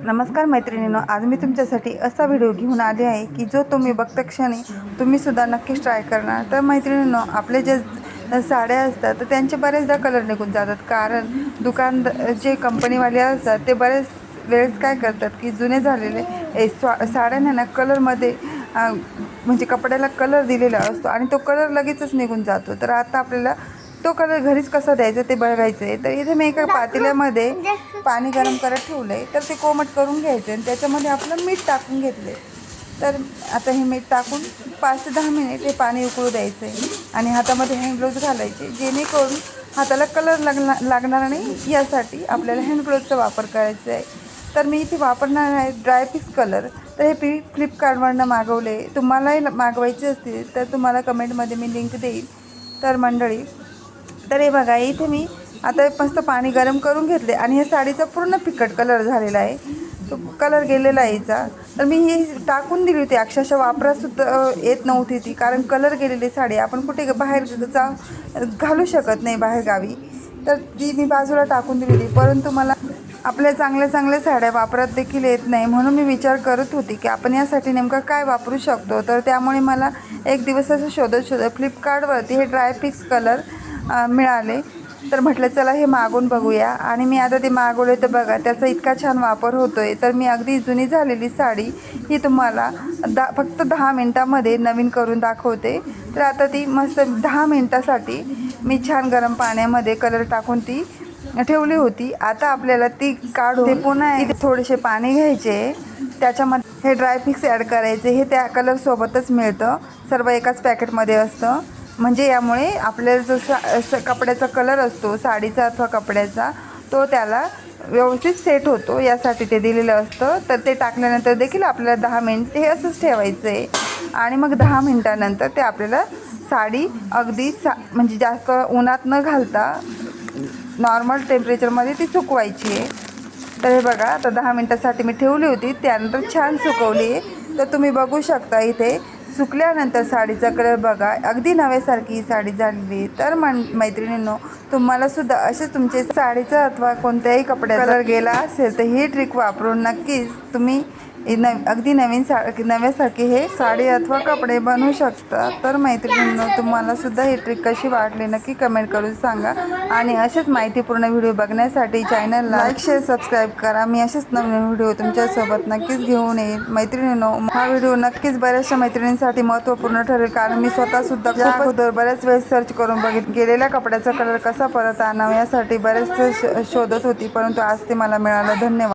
नमस्कार मैत्रिणींनो, आज मी तुमच्यासाठी असा व्हिडिओ घेऊन आले आहे की जो तुम्ही बघता क्षणी तुम्हीसुद्धा नक्कीच ट्राय करणार. तर मैत्रिणींनो, आपले जे साड्या असतात तर त्यांचे बरेचदा कलर निघून जातात. कारण जे कंपनीवाले असतात ते बरेच वेळेस काय करतात की जुने झालेले साड्यांना ना कलरमध्ये म्हणजे कपड्याला कलर दिलेला असतो आणि तो कलर लगेचच निघून जातो. तर आता आपल्याला तो कलर घरीच कसा द्यायचा ते बघायचं आहे. तर इथे मी एका पातेल्यामध्ये पाणी गरम करत ठेवलं आहे. तर ते कोमट करून घ्यायचं आणि त्याच्यामध्ये आपलं मीठ टाकून घेतले. तर आता हे मीठ टाकून 5 ते 10 मिनिट हे पाणी उकळू द्यायचं आहे आणि हातामध्ये हँड ग्लोव्ज घालायचे, जेणेकरून हाताला कलर लागणार नाही. यासाठी आपल्याला हँड ग्लोव्जचा वापर करायचा आहे. तर मी इथे वापरणार आहे ड्रायफिक्स कलर. तर हे फ्लिपकार्टवरनं मागवले. तुम्हालाही मागवायचे असतील तर तुम्हाला कमेंटमध्ये मी लिंक देईल. तर मंडळी, तर हे बघा, इथे मी आता मस्त पाणी गरम करून घेतले आणि ह्या साडीचा पूर्ण फिकट कलर झालेला आहे, तो कलर गेलेला आहे हिचा. तर मी ही टाकून दिली होती, अक्षरशः वापरासुद्धा येत नव्हती ती, कारण कलर गेलेली साडी आपण कुठे बाहेर घालू शकत नाही बाहेर गावी. तर ती मी बाजूला टाकून दिली होती. परंतु मला आपल्या चांगल्या साड्या वापरात देखील येत नाही, म्हणून मी विचार करत होती की आपण यासाठी नेमकं काय वापरू शकतो. तर त्यामुळे मला एक दिवस असं शोधत फ्लिपकार्टवरती हे ड्रायफिक्स कलर मिळाले. तर म्हटलं चला हे मागून बघूया आणि मी आता ते मागवले. तर बघा, त्याचा इतका छान वापर होतो आहे. तर मी अगदी जुनी झालेली साडी ही तुम्हाला फक्त 10 मिनटामध्ये नवीन करून दाखवते. तर आता ती मस्त 10 मिनटासाठी मी छान गरम पाण्यामध्ये कलर टाकून ती ठेवली होती. आता आपल्याला ती काढून ते पुन्हा इथे थोडेसे पाणी घ्यायचे, त्याच्यामध्ये हे ड्रायफिक्स ॲड करायचे. हे त्या कलरसोबतच मिळतं, सर्व एकाच पॅकेटमध्ये असतं. म्हणजे यामुळे आपल्याला जो कपड्याचा कलर असतो साडीचा अथवा कपड्याचा, तो त्याला व्यवस्थित सेट होतो, यासाठी ते दिलेलं असतं. तर ते टाकल्यानंतर देखील आपल्याला 10 मिनिट हे असंच ठेवायचं आहे आणि मग 10 मिनटानंतर ते आपल्याला साडी अगदी म्हणजे जास्त उन्हात न घालता नॉर्मल टेम्परेचरमध्ये ती सुकवायची आहे. तर हे बघा, आता 10 मिनटासाठी मी ठेवली होती, त्यानंतर छान सुकवली आहे. तर तुम्ही बघू शकता इथे सुकल्यानंतर साडीचा कलर बघा, अगदी नव्यासारखी ही साडी झालेली. तर मैत्रिणींनो, तुम्हालासुद्धा असेच तुमचे साडीचा अथवा कोणत्याही कपड्याचा कलर गेला असेल तर ही ट्रिक वापरून नक्कीच तुम्ही अगदी नव्यासारखी हे साडी अथवा कपडे बनवू शकता. तर मैत्रिणींनो, तुम्हालासुद्धा ही ट्रिक कशी वाटली नक्की कमेंट करून सांगा आणि असेच माहितीपूर्ण व्हिडिओ बघण्यासाठी चॅनलला लाईक, शेअर, सबस्क्राईब करा. मी असेच नवीन व्हिडिओ तुमच्यासोबत नक्कीच घेऊन येईल. मैत्रिणींनो, हा व्हिडिओ नक्कीच बऱ्याचशा मैत्रिणींसाठी महत्त्वपूर्ण ठरेल, कारण मी स्वतःसुद्धा अगोदर बऱ्याच वेळेस सर्च करून गेलेल्या कपड्याचा कलर कसा परत आणावा यासाठी बरेचसे शोधत होती, परंतु आज ते मला मिळालं. धन्यवाद.